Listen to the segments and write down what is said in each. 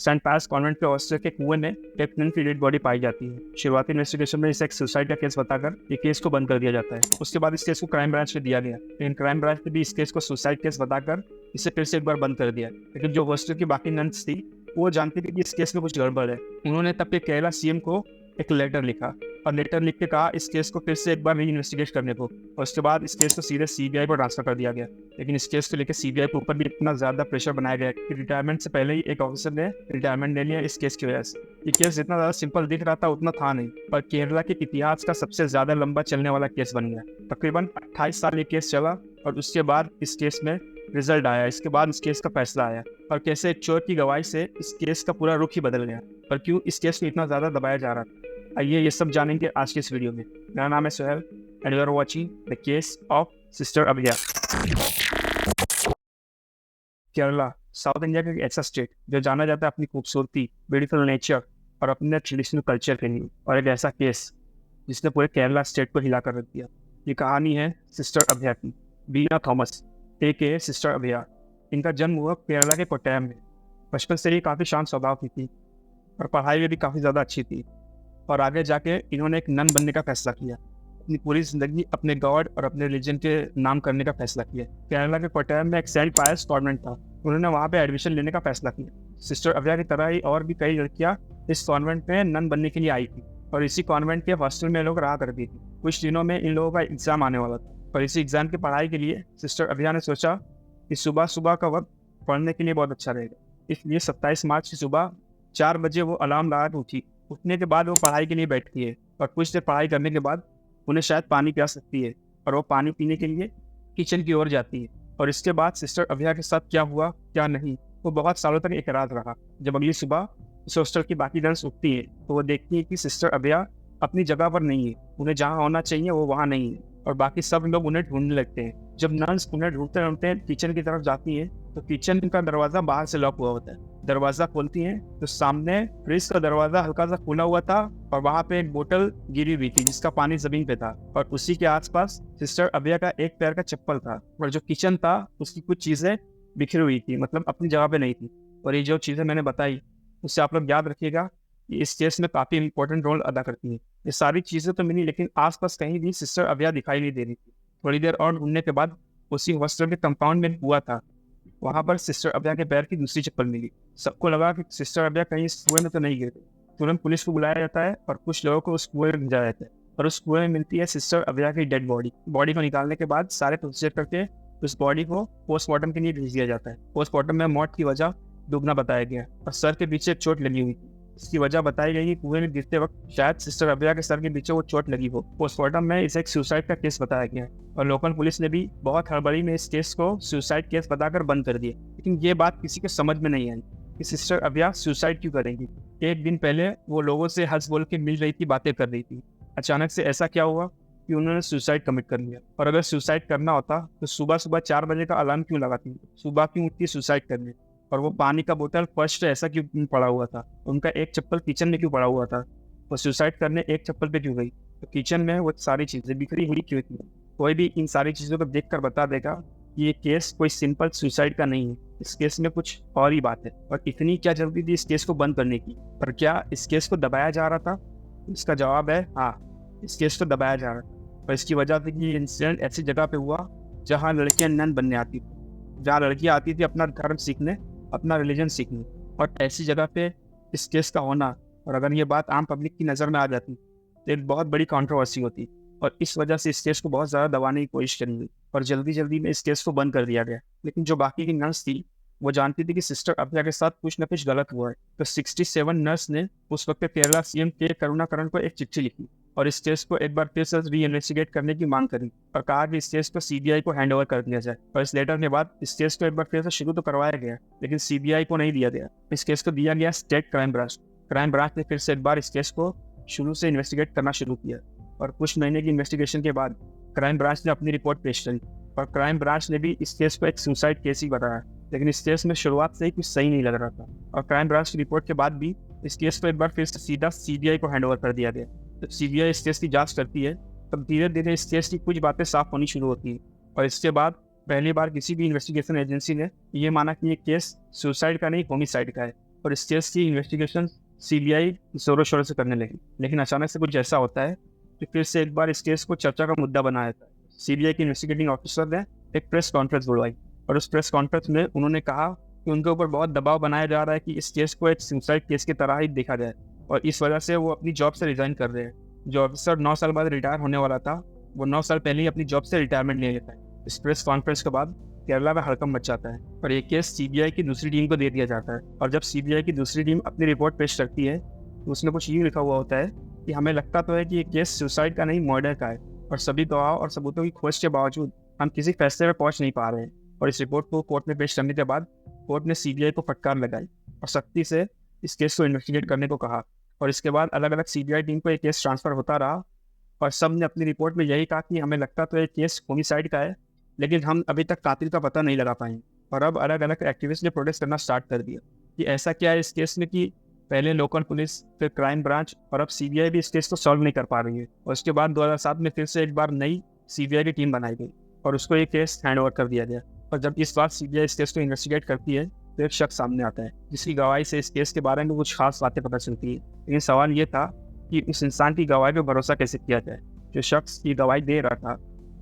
Saint pierce convent के hostel के कुएं में एक नन की डेड बॉडी पाई जाती है। शुरुआती इन्वेस्टिगेशन में इसे एक सुसाइड का केस बताकर ये केस को बंद कर दिया जाता है। उसके बाद इस केस को क्राइम ब्रांच में दिया गया, लेकिन क्राइम ब्रांच ने भी इस केस को सुसाइड केस बताकर इसे फिर से एक बार बंद कर दिया। लेकिन जो हॉस्टल की बाकी नन्स थी वो जानती थी कि इस केस में कुछ गड़बड़ है। उन्होंने तब के केरला सीएम को एक लेटर लिखा और लेटर लिख के कहा इस केस को फिर से एक बार री इन्वेस्टिगेट करने को, और उसके बाद इस केस को सीधे सीबीआई पर ट्रांसफर कर दिया गया। लेकिन इस केस को लेकर सीबीआई के ऊपर भी इतना ज्यादा प्रेशर बनाया गया कि रिटायरमेंट से पहले ही एक ऑफिसर ने रिटायरमेंट ले लिया इस केस की वजह से। ये केस जितना ज्यादा सिंपल दिख रहा था उतना था नहीं, पर केरला के इतिहास का सबसे ज्यादा लंबा चलने वाला केस बन गया। तकरीबन 28 साल ये केस चला और उसके बाद इस केस में रिजल्ट आया। इसके बाद इस केस का फैसला आया और कैसे एक चोर की गवाही से इस केस का पूरा रुख ही बदल गया। पर क्यों इस केस को इतना ज्यादा दबाया जा रहा था, आइए ये सब जानेंगे आज के इस वीडियो में। मेरा नाम है Suhail and you are watching the case of sister Abhaya. Kerala south India का एक ऐसा स्टेट जो जाना जाता है अपनी खूबसूरती, ब्यूटीफुल नेचर और अपने ट्रेडिशनल कल्चर के लिए, और एक ऐसा केस जिसने पूरे केरला स्टेट को हिला कर रख दिया। ये कहानी है सिस्टर अभिया की। बीना थॉमस ए सिस्टर अभिया, इनका जन्म हुआ केरला के कोट्टयम में। बचपन से ही काफ़ी शांत स्वभाव की थी और पढ़ाई में भी काफ़ी ज़्यादा अच्छी थी, और आगे जाके इन्होंने एक नन बनने का फैसला किया। अपनी पूरी जिंदगी अपने गॉड और अपने रिलीजन के नाम करने का फैसला किया। केरला के कोट्टयम में एक सेंट पायर्स कॉन्वेंट था, उन्होंने वहाँ पे एडमिशन लेने का फैसला किया। सिस्टर अभिया की तरह ही और भी कई लड़कियाँ इस कॉन्वेंट में नन बनने के लिए आई थी, और इसी कॉन्वेंट के हॉस्टल में लोग रहा करती थी। कुछ दिनों में इन लोगों का एग्जाम आने वाला था, और इसी एग्जाम की पढ़ाई के लिए सिस्टर अभिया ने सोचा कि सुबह सुबह का वक्त पढ़ने के लिए बहुत अच्छा रहेगा। इसलिए 27 मार्च की सुबह 4 बजे वो अलार्म लगा के उठी। उठने के बाद वो पढ़ाई के लिए बैठती है, और कुछ देर पढ़ाई करने के बाद उन्हें शायद पानी प्यास लगती है, और वो पानी पीने के लिए किचन की ओर जाती है। और इसके बाद सिस्टर अभिया के साथ क्या हुआ क्या नहीं, वो बहुत सालों तक एक राज रहा। जब अगली सुबह इस हॉस्टल की बाकी नर्स उठती है तो वो देखती है कि सिस्टर अभिया अपनी जगह पर नहीं है, उन्हें जहाँ होना चाहिए वो वहाँ नहीं है, और बाकी सब लोग उन्हें ढूंढने लगते हैं। जब नर्स उन्हें ढूंढते ढूंढते किचन की तरफ जाती है तो किचन का दरवाजा बाहर से लॉक हुआ होता है। दरवाजा खोलती हैं तो सामने फ्रिज का दरवाजा हल्का सा खुला हुआ था, और वहां पे एक बोतल गिरी हुई थी जिसका पानी जमीन पे था, और उसी के आसपास सिस्टर अभिया का एक पैर का चप्पल था। और जो किचन था उसकी कुछ चीजें बिखरी हुई थी, मतलब अपनी जगह पे नहीं थी। और ये जो चीजें मैंने बताई उससे आप लोग याद रखिएगा कि इस केस में काफी इंपॉर्टेंट रोल अदा करती है। ये सारी चीजें तो मिली, लेकिन आसपास कहीं भी सिस्टर अभिया दिखाई नहीं दे रही थी। थोड़ी देर और ढूंढने के बाद उसी हॉस्टल के कंपाउंड में हुआ था, वहां पर सिस्टर अभिया के पैर की दूसरी चप्पल मिली। सबको लगा कि सिस्टर अभिया कहीं इस कुएं में तो नहीं गिर गई। तुरंत पुलिस को बुलाया जाता है और कुछ लोगों को उस कुएं में भेजा जाता है, और उस कुएं में मिलती है सिस्टर अभिया की डेड बॉडी। बॉडी को निकालने के बाद सारे प्रोसीजर करके उस बॉडी को पोस्टमार्टम के लिए भेज दिया जाता है। पोस्टमार्टम में मौत की वजह डूबना बताया गया, और सर के पीछे चोट लगी हुई थी। इसकी वजह बताई गई कि कुएं में गिरते वक्त शायद सिस्टर अभिया के सर के पीछे वो चोट लगी हो। पोस्टमार्टम में इसे एक सुसाइड का केस बताया गया, और लोकल पुलिस ने भी बहुत हड़बड़ी में इस केस को सुसाइड केस बताकर बंद कर दिया। लेकिन ये बात किसी के समझ में नहीं आई कि सिस्टर अभिया सुसाइड क्यों करेंगी। एक दिन पहले वो लोगों से हंस बोल के मिल रही थी, बातें कर रही थी। अचानक से ऐसा क्या हुआ कि उन्होंने सुसाइड कमिट कर लिया। और अगर सुसाइड करना होता तो सुबह सुबह 4 बजे का अलार्म क्यों लगाती, सुबह क्यों उठती सुसाइड करने, और वो पानी का बोतल फर्स्ट ऐसा क्यों पड़ा हुआ था, उनका एक चप्पल किचन में क्यों पड़ा हुआ था, वो सुसाइड करने एक चप्पल पे क्यों गई, तो किचन में वो सारी चीजें बिखरी हुई क्यों थी। कोई भी इन सारी चीजों को देखकर बता देगा कि ये केस कोई सिंपल सुसाइड का नहीं है, इस केस में कुछ और ही बात है। और इतनी क्या जल्दी थी इस केस को बंद करने की, पर क्या इस केस को दबाया जा रहा था? इसका जवाब है हाँ, इस केस को दबाया जा रहा था। और इसकी वजह थी कि ये इंसिडेंट ऐसी जगह पे हुआ जहाँ लड़कियां नन बनने आती थी, जहाँ लड़कियां आती थी अपना धर्म सीखने, अपना रिलीजन सीखने। और ऐसी जगह पे इस केस का होना, और अगर ये बात आम पब्लिक की नज़र में आ जाती तो एक बहुत बड़ी कंट्रोवर्सी होती, और इस वजह से इस केस को बहुत ज़्यादा दबाने की कोशिश करी गई, और जल्दी जल्दी में इस केस को बंद कर दिया गया। लेकिन जो बाकी की नर्स थी वो जानती थी कि सिस्टर अभिया के साथ कुछ न कुछ गलत हुआ है। तो 67 नर्स ने उस वक्त केरला सीएम के करुणाकरण को एक चिट्ठी लिखी, और इस केस को एक बार फिर से री इन्वेस्टिगेट करने की मांग करी, और कहा कि इस केस को सीबीआई को हैंड ओवर कर दिया जाए। और इस लेटर के बाद इस केस को एक बार फिर से शुरू तो करवाया गया, लेकिन सीबीआई को नहीं दिया गया। इस केस को दिया गया state crime branch. Crime branch ने फिर से एक बार इस केस को शुरू से इन्वेस्टिगेट करना शुरू किया, और कुछ महीने की इन्वेस्टिगेशन के बाद क्राइम ब्रांच ने अपनी रिपोर्ट पेश करी, और क्राइम ब्रांच ने भी इस केस को एक सुसाइड केस ही बताया। लेकिन इस केस में शुरुआत से ही कुछ सही नहीं लग रहा था, और क्राइम ब्रांच की रिपोर्ट के बाद भी इस केस को एक बार फिर से सीधा सीबीआई को हैंड ओवर कर दिया गया। जब सीबीआई इस केस की जांच करती है तब धीरे धीरे इस केस की कुछ बातें साफ होनी शुरू होती है, और इसके बाद पहली बार किसी भी इन्वेस्टिगेशन एजेंसी ने ये माना कि ये केस सुसाइड का नहीं होमिसाइड का है। और इस केस की इन्वेस्टिगेशन सीबीआई जोरों शोरों से करने लगी। लेकिन अचानक से कुछ ऐसा होता है कि फिर से एक बार इस केस को चर्चा का मुद्दा बनाया जाता है। सीबीआई के इन्वेस्टिगेटिंग ऑफिसर ने एक प्रेस कॉन्फ्रेंस बुलवाई और उस प्रेस कॉन्फ्रेंस में उन्होंने कहा कि उनके ऊपर बहुत दबाव बनाया जा रहा है कि इस केस को एक सुसाइड केस की तरह ही देखा जाए, और इस वजह से वो अपनी जॉब से रिजाइन कर रहे हैं। जो ऑफिसर 9 साल बाद रिटायर होने वाला था, वो 9 साल पहले ही अपनी जॉब से रिटायरमेंट ले लेता है। इस प्रेस कॉन्फ्रेंस के बाद केरला में हड़कंप मच जाता है और ये केस सीबीआई की दूसरी टीम को दे दिया जाता है। और जब सीबीआई की दूसरी टीम अपनी रिपोर्ट पेश करती है तो उसमें कुछ ये लिखा हुआ होता है कि हमें लगता तो है कि ये केस सुसाइड का नहीं, मर्डर का है, और सभी गवाह और सबूतों की खोज के बावजूद हम किसी फैसले में पहुंच नहीं पा रहे हैं। और इस रिपोर्ट को कोर्ट में पेश करने के बाद कोर्ट ने सीबीआई को फटकार लगाई और सख्ती से इस केस को इन्वेस्टिगेट करने को कहा। और इसके बाद अलग अलग सीबीआई टीम को एक केस ट्रांसफर होता रहा और सब ने अपनी रिपोर्ट में यही कहा कि हमें लगता तो ये केस होमिसाइड का है, लेकिन हम अभी तक कातिल का पता नहीं लगा पाएंगे। और अब अलग अलग एक्टिविस्ट ने प्रोटेस्ट करना स्टार्ट कर दिया कि ऐसा क्या है इस केस में कि पहले लोकल पुलिस, फिर क्राइम ब्रांच और अब सीबीआई भी इस केस को सॉल्व नहीं कर पा रही है। और उसके बाद 2007 में फिर से एक बार नई सीबीआई की टीम बनाई गई और उसको ये केस हैंड ओवर कर दिया गया। और जब इस बार सीबीआई इस केस को इन्वेस्टिगेट करती है तो एक शख्स सामने आता है जिसकी गवाही से इस केस के बारे में कुछ खास बातें पता चलती है। लेकिन सवाल ये था कि उस इंसान की गवाही पर भरोसा कैसे किया जाए। जो शख्स की गवाही दे रहा था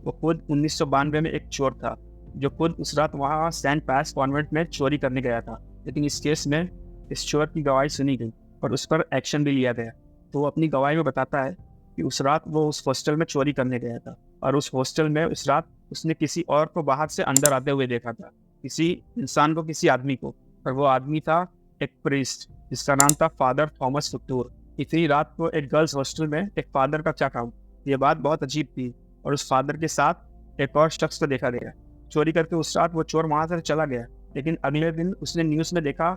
वो खुद 1992 में एक चोर था जो खुद उस रात वहाँ सेंट पास कॉन्वेंट में चोरी करने गया था। लेकिन इस केस में इस चोर की गवाही सुनी गई और उस पर एक्शन भी लिया गया। तो वो अपनी गवाही में बताता है कि उस रात वो उस हॉस्टल में चोरी करने गया था और उस हॉस्टल में उस रात उसने किसी और को बाहर से अंदर आते हुए देखा था, किसी इंसान को, किसी आदमी को। और वो आदमी था एक प्रीस्ट जिसका नाम था फादर थॉमस फुक्टूर। इसी रात को एक गर्ल्स हॉस्टल में एक फादर का क्या काम। ये बात बहुत अजीब थी। और उस फादर के साथ एक और शख्स को देखा गया चोरी करके। उस रात वो चोर वहाँ से चला गया, लेकिन अगले दिन उसने न्यूज़ में देखा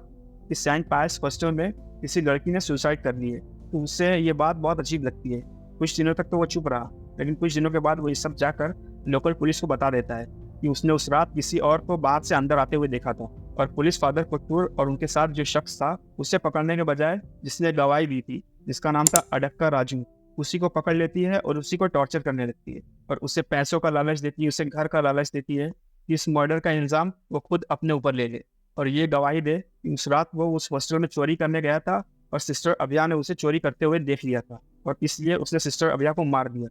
कि सेंट पायस हॉस्टल में किसी लड़की ने सुसाइड कर ली है। तो उससे ये बात बहुत अजीब लगती है। कुछ दिनों तक तो वो चुप रहा, लेकिन कुछ दिनों के बाद वो ये सब जाकर लोकल पुलिस को बता देता है कि उसने उस रात किसी और को बाहर से अंदर आते हुए देखा था। और पुलिस फादर फुक्टूर और उनके साथ जो शख्स था उसे पकड़ने के बजाय जिसने गवाही दी थी, जिसका नाम था अडक्का राजू, उसी को पकड़ लेती है और उसी को टॉर्चर करने लगती है और उसे पैसों का लालच देती है, उसे घर का लालच देती है कि इस मर्डर का इल्ज़ाम वो खुद अपने ऊपर ले ले और ये गवाही दे कि उस रात वो उस हॉस्टल में चोरी करने गया था और सिस्टर अभिया ने उसे चोरी करते हुए देख लिया था और इसलिए उसने सिस्टर अभिया को मार दिया।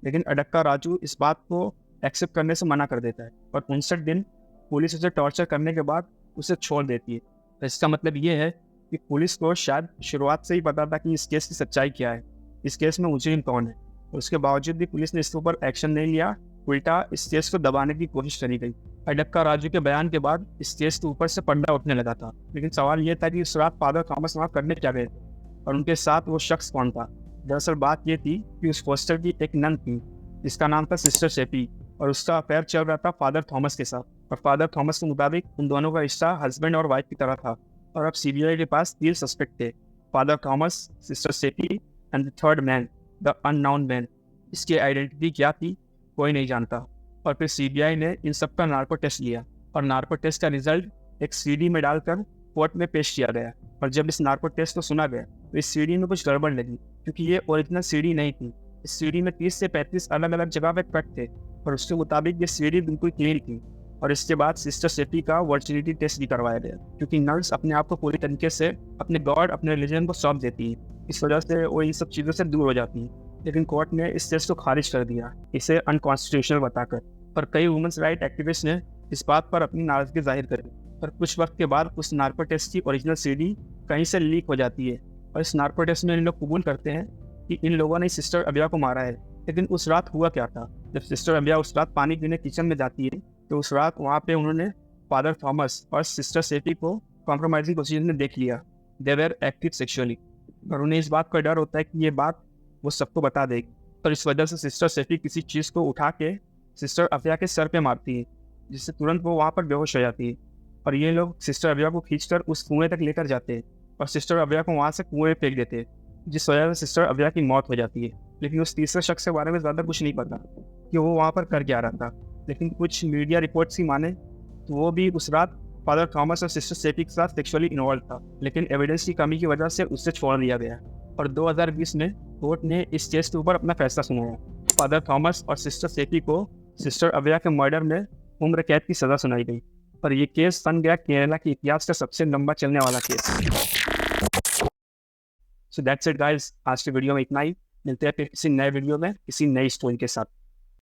लेकिन अडक्का राजू इस बात को एक्सेप्ट करने से मना कर देता है और 59 दिन पुलिस उसे टॉर्चर करने के बाद उसे छोड़ देती है। तो इसका मतलब ये है कि पुलिस को शायद शुरुआत से ही पता था कि इस केस की सच्चाई क्या है, इस केस में मुजरिम कौन है। और उसके बावजूद भी पुलिस ने इसके ऊपर एक्शन नहीं लिया, उल्टा इस केस को दबाने की कोशिश करी गई। अडक्का राजू के बयान के बाद इस केस के ऊपर से पर्दा उठने लगा था। लेकिन सवाल यह था कि उस रात फादर थॉमस वहाँ करने क्या गए थे और उनके साथ वो शख्स कौन था। दरअसल बात ये थी कि उस हॉस्टल की एक नन थी जिसका नाम था सिस्टर सेपी और उसका अफेयर चल रहा था फादर थॉमस के साथ। और फादर थॉमस के मुताबिक उन दोनों का रिश्ता हस्बैंड और वाइफ की तरह था। और अब सीबीआई के पास 3 सस्पेक्ट थे, father Thomas, sister CP and the third man, the unknown man. इसकी आइडेंटिटी क्या थी कोई नहीं जानता। और फिर सीबीआई ने इन सब का नार्को टेस्ट लिया और नार्को टेस्ट का रिजल्ट एक सीडी में डालकर कोर्ट में पेश किया गया। और जब इस नार्को टेस्ट को सुना गया तो इस सीडी में कुछ गड़बड़ लगी, क्योंकि ये ओरिजिनल सीडी नहीं थी। इस सीडी में 30 से 35 अलग अलग जगह पे कट थे और उसके मुताबिक ये सीडी बिल्कुल क्लीन थी। और इसके बाद सिस्टर सेपी का वर्जिनिटी टेस्ट भी करवाया गया, क्योंकि नर्स अपने आप को पूरी तरीके से अपने गॉड, अपने रिलीजन को सौंप देती है। इस वजह से वो इन सब चीज़ों से दूर हो जाती है। लेकिन कोर्ट ने इस टेस्ट को खारिज कर दिया, इसे अनकॉन्स्टिट्यूशनल बताकर। पर कई वुमेन्स राइट एक्टिविस्ट ने इस बात पर अपनी नाराजगी जाहिर करी। पर कुछ वक्त के बाद उस नार्को टेस्ट की ओरिजिनल सीडी कहीं से लीक हो जाती है और इस नार्को टेस्ट में इन लोग कबूल करते हैं कि इन लोगों ने सिस्टर अभिया को मारा है। लेकिन उस रात हुआ क्या था? जब सिस्टर अभिया उस रात पानी पीने किचन में जाती है तो उस रात वहाँ पे उन्होंने फादर थॉमस और सिस्टर सेपी को कॉम्प्रोमाइजिंग पोजीशन में देख लिया। दे वर एक्टिव सेक्सुअली और उन्हें इस बात का डर होता है कि ये बात वो सबको बता देगी। और इस वजह से सिस्टर सेपी किसी चीज़ को उठा के सिस्टर अभिया के सर पे मारती है, जिससे तुरंत वो वहाँ पर बेहोश हो जाती है। और ये लोग सिस्टर अभिया को खींचकर उस कुएं तक लेकर जाते हैं और सिस्टर अभिया को वहाँ से कुएं में फेंक देते हैं, जिस वजह से सिस्टर अभिया की मौत हो जाती है। लेकिन उस तीसरे शख्स के बारे में ज़्यादा कुछ नहीं पता कि वो वहाँ पर कर क्या रहा था। लेकिन कुछ मीडिया रिपोर्ट्स की माने तो वो भी उस रात फादर थॉमस और सिस्टर सेपी के साथ सेक्सुअली इन्वॉल्व था, लेकिन एविडेंस की कमी की वजह से उससे छोड़ दिया गया। और 2020 में कोर्ट ने इस केस के ऊपर अपना फैसला सुनाया। फादर थॉमस और सिस्टर सेपी को सिस्टर अभिया के मर्डर में उम्र कैद की सज़ा सुनाई गई और ये केस बन गया केरला के इतिहास का सबसे लंबा चलने वाला case. So that's it guys, आज के वीडियो में इतना ही। मिलते हैं फिर किसी नए वीडियो में किसी नई स्टोरी के साथ।